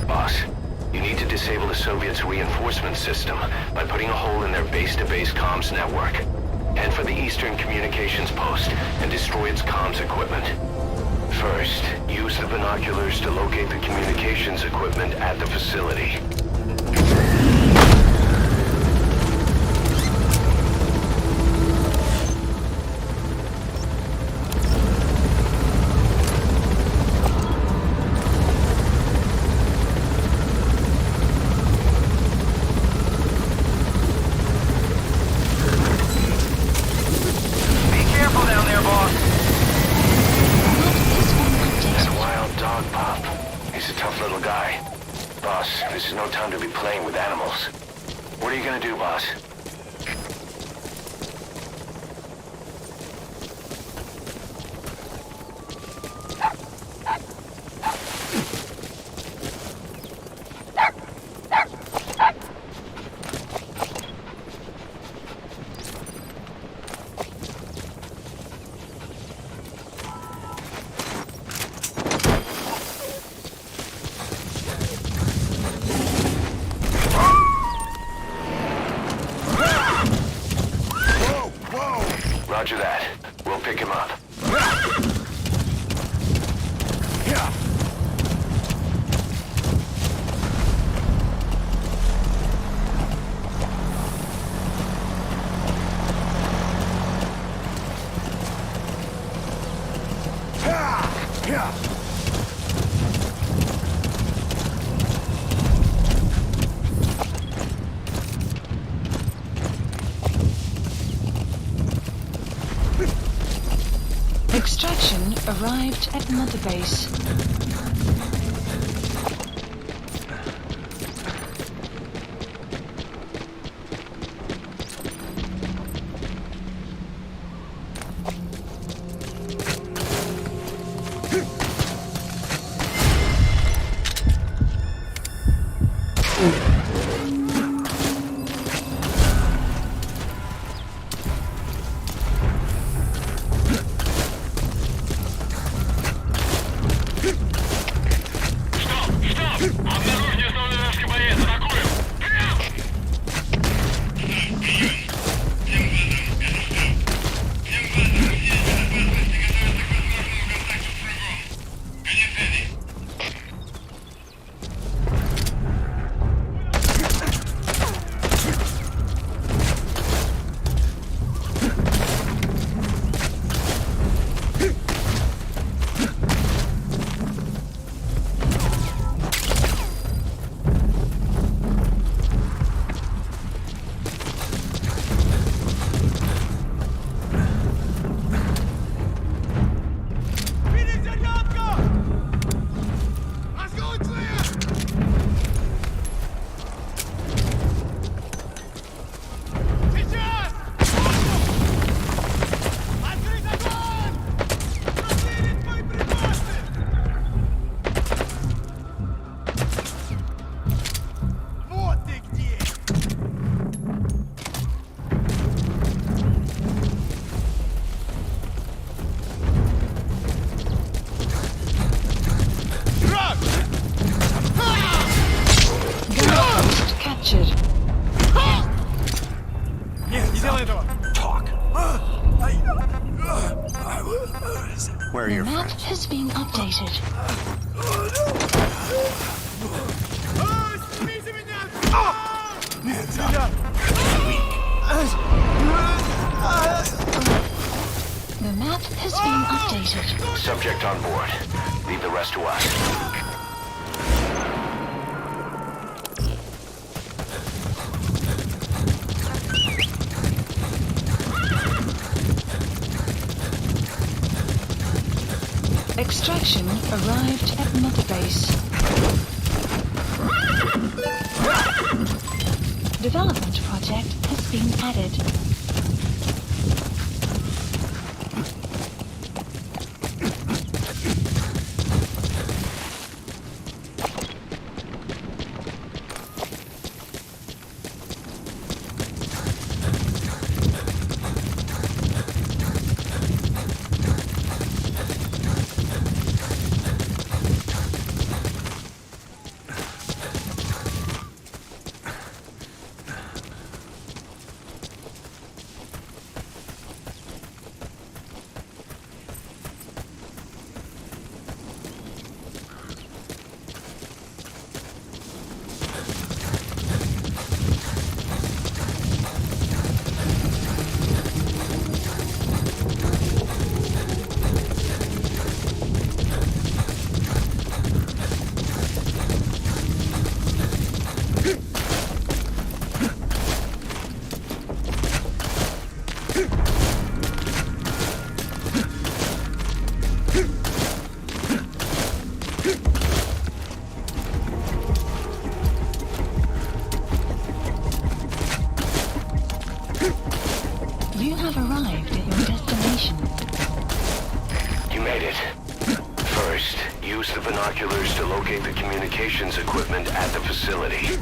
Boss, you need to disable the Soviets' reinforcement system by putting a hole in their base-to-base comms network. Head for the Eastern Communications Post and destroy its comms equipment. First, use the binoculars to locate the communications equipment at the facility. This is no time to be playing with animals. What are you gonna do, boss? Extraction arrived at Mother Base. Where are your map friends? has been updated. Hands up. The map has been updated. Subject on board. Leave the rest to us. Extraction arrived at Mother Base. Development project has been added. You have arrived at your destination. You made it. First, use the binoculars to locate the communications equipment at the facility.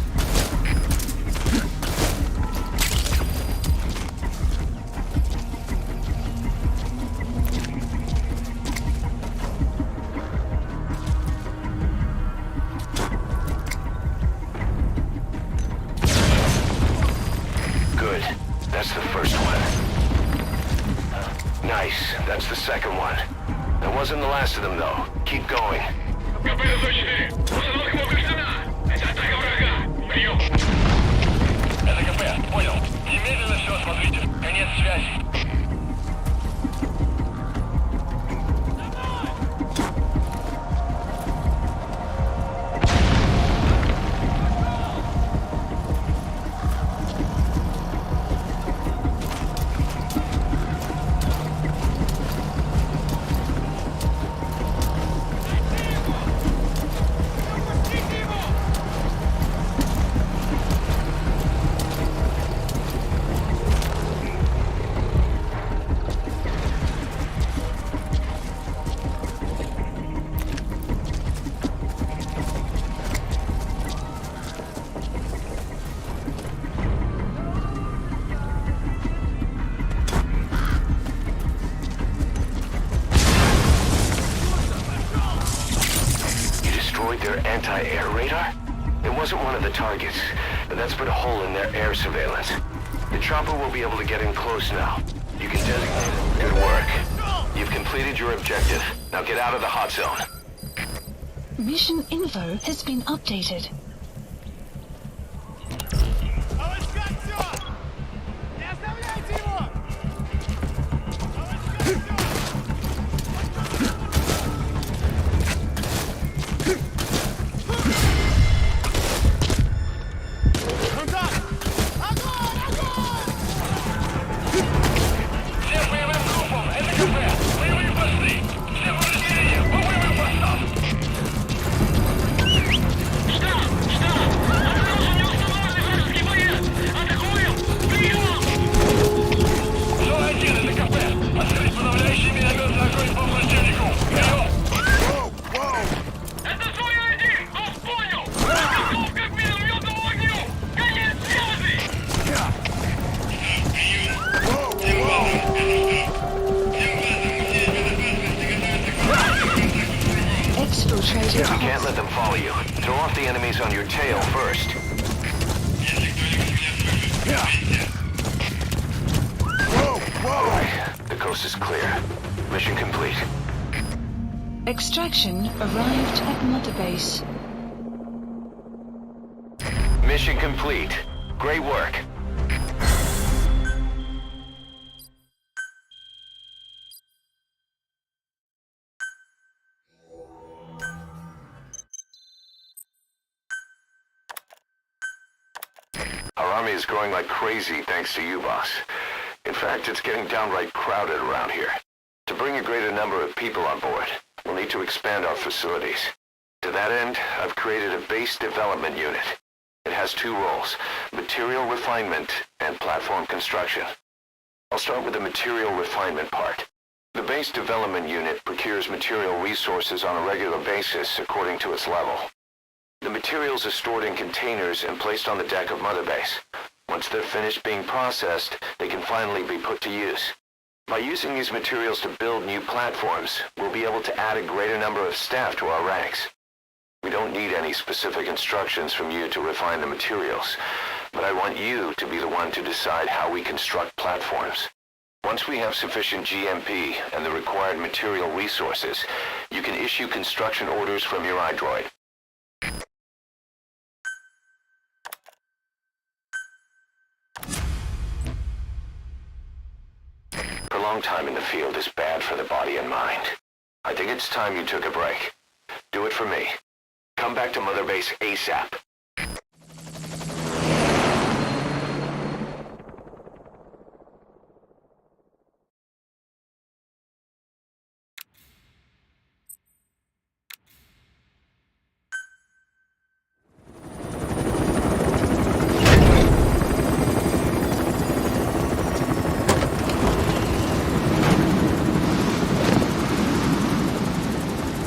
Good. That's the first one. Nice. That's the second one. That wasn't the last of them, though. Keep going. КП-104. Установка повреждена. Это атака врага. Прием. Это КП. Понял. Немедленно все осмотрите. Конец связи. anti-air radar? It wasn't one of the targets, but that's put a hole in their air surveillance. The chopper will be able to get in close now. You can designate it. Good work. You've completed your objective. Now get out of the hot zone. Mission info has been updated. You can't let them follow you. Throw off the enemies on your tail first. Alright, the coast is clear. Mission complete. Extraction arrived at Mother Base. Mission complete. Great work. Our army is growing like crazy thanks to you, boss. In fact, it's getting downright crowded around here. To bring a greater number of people on board, we'll need to expand our facilities. To that end, I've created a base development unit. It has two roles, material refinement and platform construction. I'll start with the material refinement part. The base development unit procures material resources on a regular basis according to its level. The materials are stored in containers and placed on the deck of Mother Base. Once they're finished being processed, they can finally be put to use. By using these materials to build new platforms, we'll be able to add a greater number of staff to our ranks. We don't need any specific instructions from you to refine the materials, but I want you to be the one to decide how we construct platforms. Once we have sufficient GMP and the required material resources, you can issue construction orders from your iDroid. Prolonged time in the field is bad for the body and mind. I think it's time you took a break. Do it for me. Come back to Mother Base ASAP.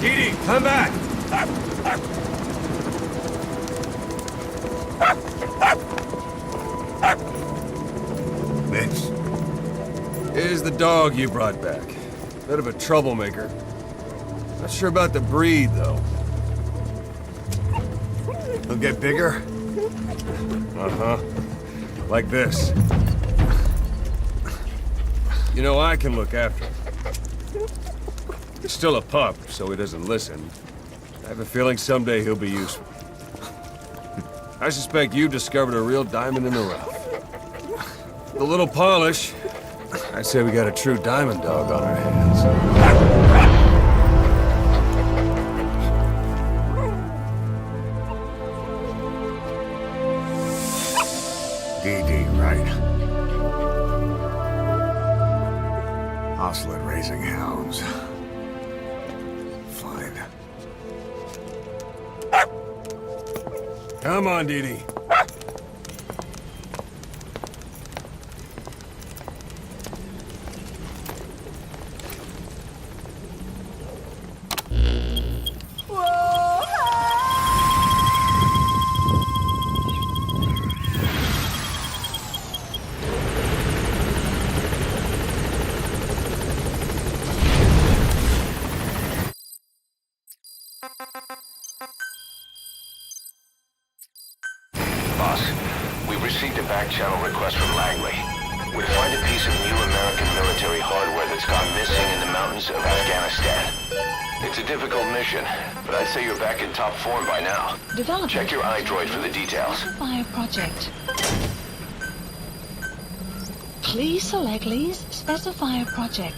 Didi, come back! Mitch. Here's the dog you brought back. Bit of a troublemaker. Not sure about the breed, though. He'll get bigger? Uh-huh. Like this. You know, I can look after him. He's still a pup, so he doesn't listen. I have a feeling someday he'll be useful. I suspect you discovered a real diamond in the rough. With a little polish, I'd say we got a true diamond dog on our hands. DD, right? Hostile at raising hounds. Fine. Come on, Didi. We've received a back-channel request from Langley. We're to find a piece of new American military hardware that's gone missing in the mountains of Afghanistan. It's a difficult mission, but I'd say you're back in top form by now. Development. Check your iDroid for the details. Specify a project. Please select. Please specify a project.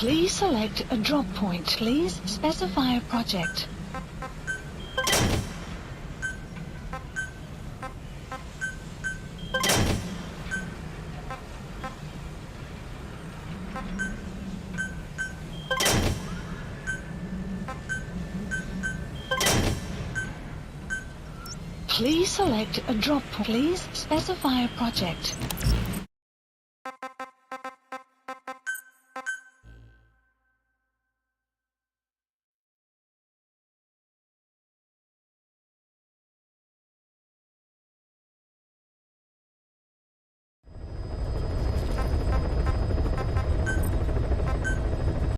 Please select a drop point. Please specify a project. Please select a drop point. Please specify a project.